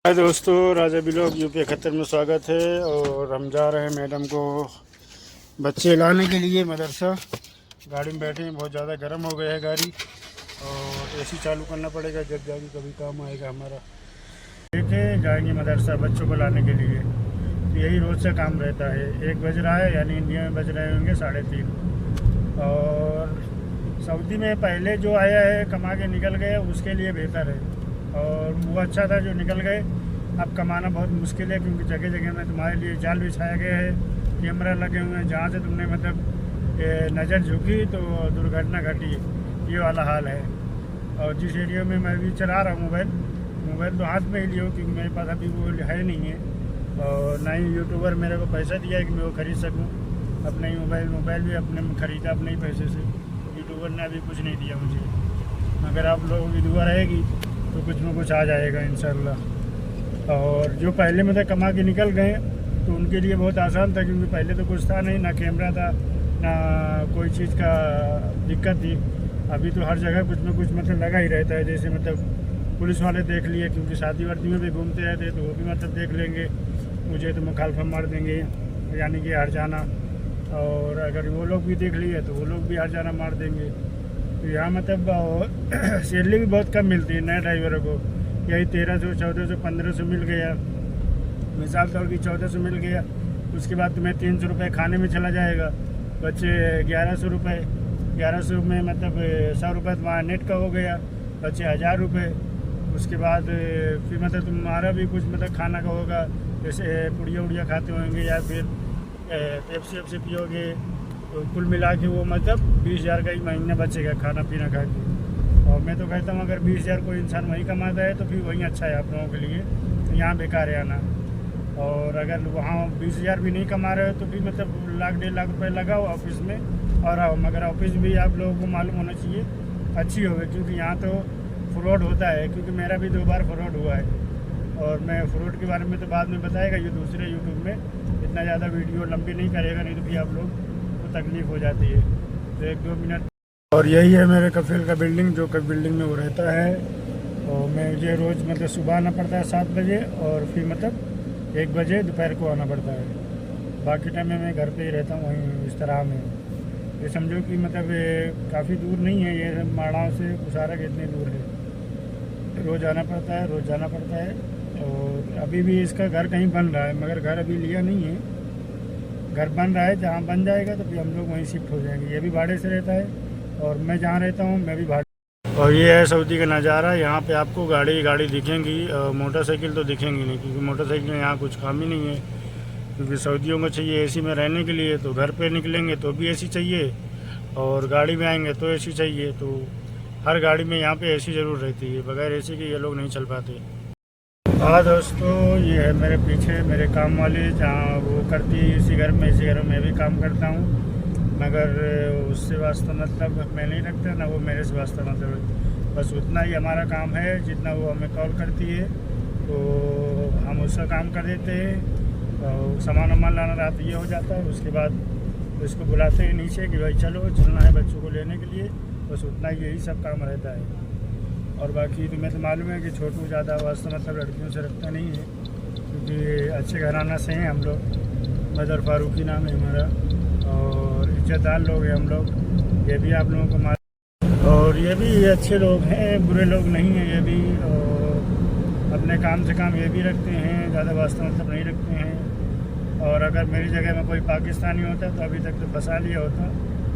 हाय दोस्तों, राजा blog UP 71 में स्वागत है। और हम जा रहे हैं मैडम को बच्चे लाने के लिए मदरसा। गाड़ी में बैठे हैं, बहुत ज़्यादा गर्म हो गया है गाड़ी और एसी चालू करना पड़ेगा, जब जाके कभी काम आएगा हमारा। देखे जाएंगे मदरसा बच्चों को लाने के लिए। तो यही रोज़ से काम रहता है। 1 बज रहा है, यानी इंडिया में बज रहे होंगे 3:30। और सऊदी में पहले जो आया है कमा के निकल गए, उसके लिए बेहतर है। और वो अच्छा था जो निकल गए। अब कमाना बहुत मुश्किल है, क्योंकि जगह जगह में तुम्हारे लिए जाल बिछाया गया है, कैमरा लगे हुए हैं, जहाँ से तुमने मतलब नज़र झुकी तो दुर्घटना घटी। ये वाला हाल है। और जिस एरिया में मैं भी चला रहा हूँ मोबाइल तो हाथ में ही लियो, क्योंकि मेरे पास अभी वो है नहीं है। और ना ही यूट्यूबर मेरे को पैसा दिया है कि मैं वो ख़रीद सकूँ। अपना ही मोबाइल भी अपने ख़रीदा अपने ही पैसे से। यूट्यूबर ने अभी कुछ नहीं दिया मुझे। अगर आप लोगों की दुआ रहेगी तो कुछ न कुछ आ जाएगा इंशाल्लाह। और जो पहले मतलब कमा के निकल गए तो उनके लिए बहुत आसान था, क्योंकि पहले तो कुछ था नहीं, ना कैमरा था, ना कोई चीज़ का दिक्कत थी। अभी तो हर जगह कुछ न कुछ मतलब लगा ही रहता है। जैसे मतलब पुलिस वाले देख लिए, क्योंकि शादी वादी में भी घूमते रहते तो वो भी मतलब देख लेंगे मुझे, तो मुखालफा मार देंगे, यानी कि हर जाना। और अगर वो लोग भी देख लिए तो वो लोग भी हर जाना मार देंगे। तो यहाँ मतलब सैलरी भी बहुत कम मिलती है नए ड्राइवरों को। यही 1300, 1400, 1500 मिल गया, मिसाल तौर की 1400 मिल गया। उसके बाद तुम्हें 300 रुपये खाने में चला जाएगा, बच्चे 1100 रुपये। 1100 में मतलब 100 रुपये तुम्हारा नेट का हो गया, बच्चे 1000 रुपये। उसके बाद फिर मतलब तुम्हारा भी कुछ मतलब खाना का होगा, जैसे पुड़िया उड़िया खाते होंगे या फिर पेप्सी वेप्सी पियोगे, तो कुल मिला के वो मतलब 20,000 का ही महीने बचेगा खाना पीना खा के। और मैं तो कहता हूँ अगर 20,000 कोई इंसान वहीं कमाता है तो फिर वहीं अच्छा है आप लोगों के लिए। तो यहाँ बेकार है आना। और अगर वहाँ 20,000 भी नहीं कमा रहे हो तो भी मतलब 1,00,000 1.5 लाख रुपये लगाओ ऑफिस में और आओ। मगर ऑफिस भी आप लोगों को मालूम होना चाहिए अच्छी होगी, क्योंकि यहाँ तो फ्रॉड होता है। क्योंकि मेरा भी 2 बार फ्रॉड हुआ है। और मैं फ्रॉड के बारे में तो बाद में बताएगा ये दूसरे यूट्यूब में। इतना ज़्यादा वीडियो लंबी नहीं करेगा, नहीं तो फिर आप लोग को तकलीफ़ हो जाती है। तो 1-2 मिनट। और यही है मेरे कफील का बिल्डिंग, जो कब बिल्डिंग में वो रहता है। और मुझे रोज़ मतलब सुबह आना पड़ता है 7 बजे, और फिर मतलब 1 बजे दोपहर को आना पड़ता है। बाकी टाइम में मैं घर पे ही रहता हूँ, वहीं इस तरह में। ये समझो कि मतलब काफ़ी दूर नहीं है, ये माड़ाव से कुसारा कितनी दूर है। रोज़ आना पड़ता है, रोज़ जाना पड़ता है। और अभी भी इसका घर कहीं बन रहा है, मगर घर अभी लिया नहीं है। घर बन रहा है, जहाँ बन जाएगा तो फिर हम लोग वहीं शिफ्ट हो जाएंगे। ये भी भाड़े से रहता है और मैं जहाँ रहता हूँ मैं भी भाड़े। और ये है सऊदी का नज़ारा। यहाँ पे आपको गाड़ी दिखेंगी, मोटरसाइकिल तो दिखेंगी नहीं, क्योंकि मोटरसाइकिल यहाँ कुछ काम ही नहीं है। क्योंकि सऊदियों को चाहिए एसी में रहने के लिए, तो घर पे निकलेंगे तो भी एसी चाहिए, और गाड़ी में आएंगे तो एसी चाहिए। तो हर गाड़ी में यहाँ पे एसी ज़रूर रहती है, बगैर एसी के ये लोग नहीं चल पाते। हाँ दोस्तों, ये है मेरे पीछे मेरे काम वाली, जहाँ वो करती है इसी घर में मैं भी काम करता हूँ। मगर उससे वास्ता मतलब मैं नहीं रखता, ना वो मेरे से वास्ता मतलब। बस उतना ही हमारा काम है, जितना वो हमें कॉल करती है तो हम उसका काम कर देते हैं। और सामान लाना रात ये हो जाता है। उसके बाद उसको बुलाते हैं नीचे कि भाई चलो चलना है बच्चों को लेने के लिए। बस उतना ही यही सब काम रहता है। और बाकी तुम्हें तो मालूम है कि छोटू ज़्यादा वास्ता मतलब लड़कियों से रखता नहीं है, क्योंकि अच्छे घराना से हैं हम लोग। मदर फारूकी नाम है हमारा, और इज्जतदार लोग हैं हम लोग। ये भी आप लोगों को मालूम। और ये भी अच्छे लोग हैं, बुरे लोग नहीं हैं ये भी। और अपने काम से काम ये भी रखते हैं, ज़्यादा वास्ता मतलब नहीं रखते हैं। और अगर मेरी जगह में कोई पाकिस्तानी होता तो अभी तक तो फंसा लिया होता।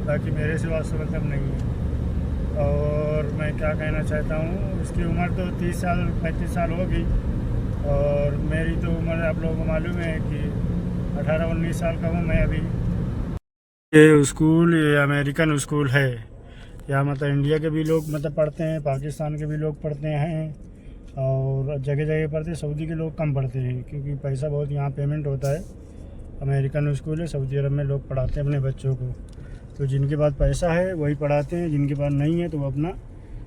बाकी मेरे से वास्ता मतलब नहीं है। और मैं क्या कहना चाहता हूँ, इसकी उम्र तो 30 साल 35 साल होगी, और मेरी तो उम्र आप लोगों को मालूम है कि 18-19 साल का हूँ मैं अभी। ये स्कूल ये अमेरिकन स्कूल है। यहाँ मतलब इंडिया के भी लोग मतलब पढ़ते हैं, पाकिस्तान के भी लोग पढ़ते हैं, और जगह जगह पढ़ते हैं। सऊदी के लोग कम पढ़ते हैं, क्योंकि पैसा बहुत यहाँ पेमेंट होता है। अमेरिकन स्कूल है, सऊदी अरब में लोग पढ़ाते हैं अपने बच्चों को। तो जिनके पास पैसा है वही पढ़ाते हैं, जिनके पास नहीं है तो वो अपना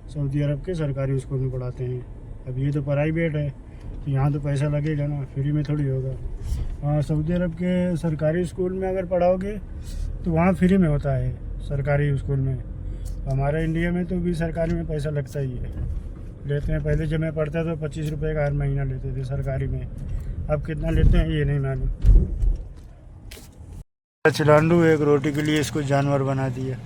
सऊदी अरब के सरकारी स्कूल में पढ़ाते हैं। अब ये तो प्राइवेट है, तो यहाँ तो पैसा लगेगा ना, फ्री में थोड़ी होगा। हाँ, सऊदी अरब के सरकारी स्कूल में अगर पढ़ाओगे तो वहाँ फ्री में होता है सरकारी स्कूल में। हमारे इंडिया में तो भी सरकारी में पैसा लगता ही है। लेते हैं। पहले जब मैं पढ़ता तो 25 रुपये का हर महीना लेते थे सरकारी में, अब कितना लेते हैं ये नहीं मालूम। चिलांडू एक रोटी के लिए इसको जानवर बना दिया।